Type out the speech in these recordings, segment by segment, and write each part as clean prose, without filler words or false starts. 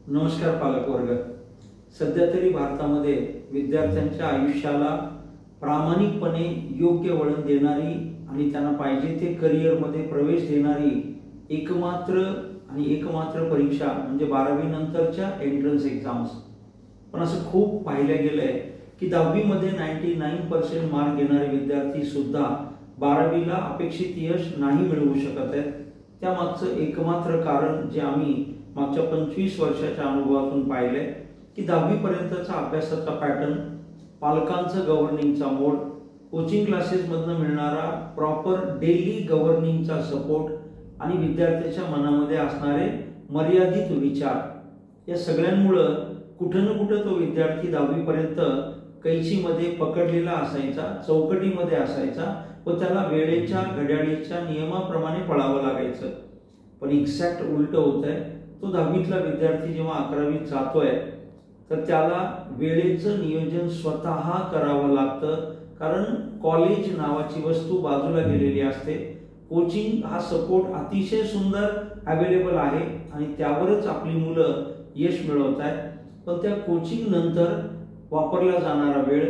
नमस्कार पालक वर्ग। सध्या तरी भारतामध्ये विद्यार्थ्यांच्या आयुष्याला प्रामाणिकपणे योग्य वळण देणारी आणि त्यांना पाहिजे ते करिअरमध्ये प्रवेश देणारी एकमात्र परीक्षा म्हणजे 12वी नंतरच्या एंट्रन्स एक्झाम्स। पण असं खूप पाहिलं गेलंय की 10वी मध्ये 99% मार्क घेणारे विद्यार्थी सुद्धा 12वीला अपेक्षित यश नाही मिळवू शकत आहेत। त्यामागचं एकमात्र कारण जे आम्ही मागच्या 25 वर्षाच्या अनुभवातून पाहिलंय की 10वी पर्यंतचा अभ्यासाचा पॅटर्न, पालकांचं गव्हर्निंगचा मोड, कोचिंग क्लासेस मधनं मिळणारा प्रॉपर डेली गव्हर्निंगचा सपोर्ट आणि विद्यार्थ्याच्या मनामध्ये असणारे मर्यादित विचार या सगळ्यांमुळे कुठं ना कुठं तो विद्यार्थी 10वी पर्यंत कैचीमध्ये पकडलेला असायचा, चौकटीमध्ये असायचा व त्याला वेळेच्या घड्याळीच्या नियमाप्रमाणे पळावं लागायचं। पण एक्झॅक्ट उलट होतंय। तो 10वीतला विद्यार्थी जेव्हा 11वीत जातोय तर त्याला वेळेचं नियोजन स्वतः करावं लागतं, कारण कॉलेज नावाची वस्तू बाजूला गेलेली असते। कोचिंग हा सपोर्ट अतिशय सुंदर अवेलेबल आहे आणि त्यावरच आपली मुलं यश मिळवत आहेत। पण त्या कोचिंग नंतर वापरला जाणारा वेळ,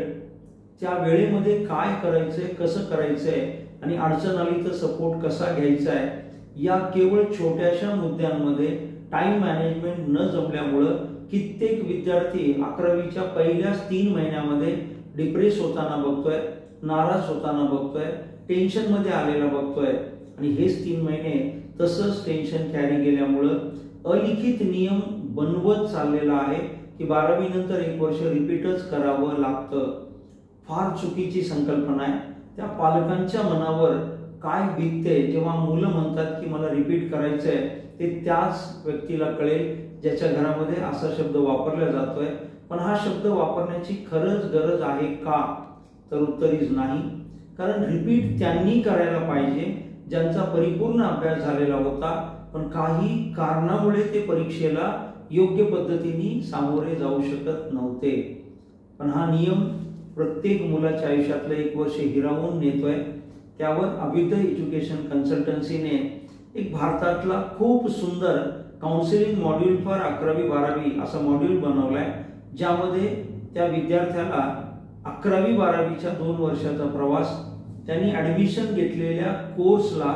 त्या वेळेमध्ये काय करायचंय, कसं करायचंय आणि अडचण आली तर सपोर्ट कसा घ्यायचा आहे, या केवळ छोट्याशा मुद्द्यांमध्ये टाइम मॅनेजमेंट न जमल्यामुळे कित्येक विद्यार्थी 11वीच्या पहिल्याच 3 महिन्यामध्ये डिप्रेस होताना बघतोय, नाराज होताना बघतोय, टेन्शन मध्ये आलेला बघतोय। आणि हेच 3 महिने तसंच टेन्शन कॅरी केल्यामुळे अलिखित नियम बनवत चाललेला आहे की 12वी नंतर 1 वर्ष रिपीटच करावं लागतं। फार चुकीची संकल्पना आहे। त्या पालकांच्या मनावर काय बीतते जेव्हा मुलं म्हणतात की मला रिपीट करायचंय, ते त्याच व्यक्तीला कळेल ज्याच्या घरामध्ये असा शब्द वापरला जातोय। पण हा शब्द वापरण्याची खरंच गरज आहे का? तर उत्तर इज नाही। कारण रिपीट त्यांनी करायला पाहिजे ज्यांचा परिपूर्ण अभ्यास झालेला होता, पण काही कारणामुळे ते परीक्षेला योग्य पद्धतीने सामोरे जाऊ शकत नव्हते। पण हा नियम प्रत्येक मुलाच्या आयुष्यातलं 1 वर्ष हिरावून नेतोय। त्यावर अभिदय एज्युकेशन कन्सल्टन्सीने एक भारतातला खूप सुंदर काउन्सिलिंग मॉड्यूल फॉर 11वी 12वी असा मॉड्यूल बनवलाय, ज्यामध्ये त्या विद्यार्थ्याला 11वी 12वीच्या 2 वर्षाचा प्रवास, त्यांनी ऍडमिशन घेतलेल्या कोर्सला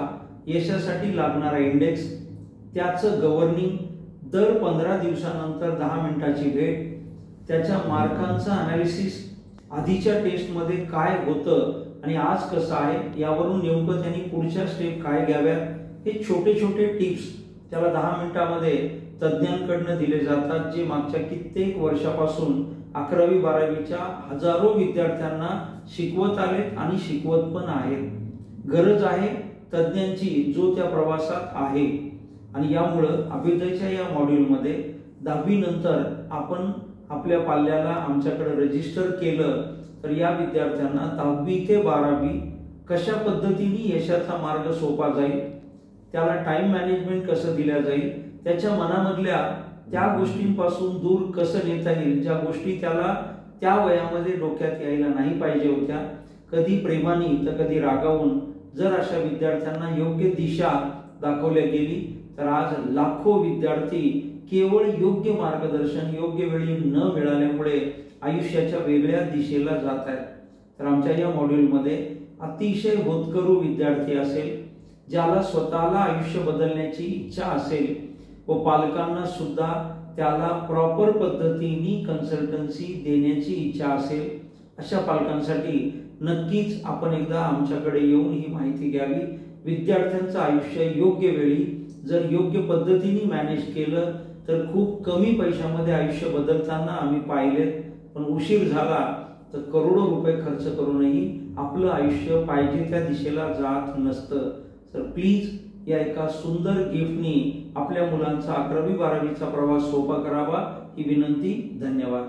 यशासाठी लागणारा इंडेक्स, त्याचं गव्हर्निंग, दर 15 दिवसानंतर 10 मिनिटाची भेट, त्याच्या मार्कांचा अनालिसिस, आधीच्या टेस्टमध्ये काय होतं आणि आज कसं आहे यावरून नेमकं त्यांनी पुढच्या स्टेप काय घ्याव्यात, हे छोटे छोटे टिप्स त्याला 10 मिनिटांमध्ये तज्ञांकडून दिले जातात, जे मागच्या कित्येक वर्षापासून 11वी 12वीच्या हजारो विद्यार्थ्यांना शिकवत आलेत आणि शिकवत पण आहेत। गरज आहे तज्ञांची जो त्या प्रवासात आहे। आणि यामुळे अभिदयच्या या मॉड्यूलमध्ये 10वी नंतर आपण आपल्या पाल्याला आमच्याकडे रजिस्टर केलं तर या विद्यार्थ्यांना 10वी ते 12वी कशा पद्धतीने यशाचा मार्ग सोपा जाईल, त्याला टाइम मॅनेजमेंट कसं दिल्या जाईल, त्याच्या मनामधल्या त्या गोष्टींपासून दूर कसं नेता येईल ज्या गोष्टी त्याला त्या वयामध्ये डोक्यात यायला नाही पाहिजे होत्या, कधी प्रेमाने तर कधी रागावून, जर अशा विद्यार्थ्यांना योग्य दिशा दाखवल्या गेली तर आज लाखो विद्यार्थी केवळ योग्य मार्गदर्शन योग्य वेळी न मिळाल्यामुळे आयुष्याच्या वेगळ्या दिशेला जात आहेत। तर आमच्या या मॉड्यूलमध्ये अतिशय होतकरू विद्यार्थी असेल, ज्याला स्वतःला आयुष्य बदलण्याची इच्छा असेल व पालकांना सुद्धा त्याला प्रॉपर पद्धतीने कन्सल्टन्सी देण्याची इच्छा असेल, अशा पालकांसाठी नक्कीच आपण एकदा आमच्याकडे येऊन ही माहिती घ्यावी। विद्यार्थ्यांचं आयुष्य योग्य वेळी जर योग्य पद्धतीने मॅनेज केलं तर खूप कमी पैशामध्ये आयुष्य बदलताना आम्ही पाहिलेत। पण उशीर झाला तर करोडो रुपये खर्च करूनही आपलं आयुष्य पाहिजे त्या दिशेला जात नसतं। तर प्लीज या एका सुंदर गिफ्टनी आपल्या मुलांचा 11वी 12वीचा प्रवास सोपा करावा ही विनंती। धन्यवाद।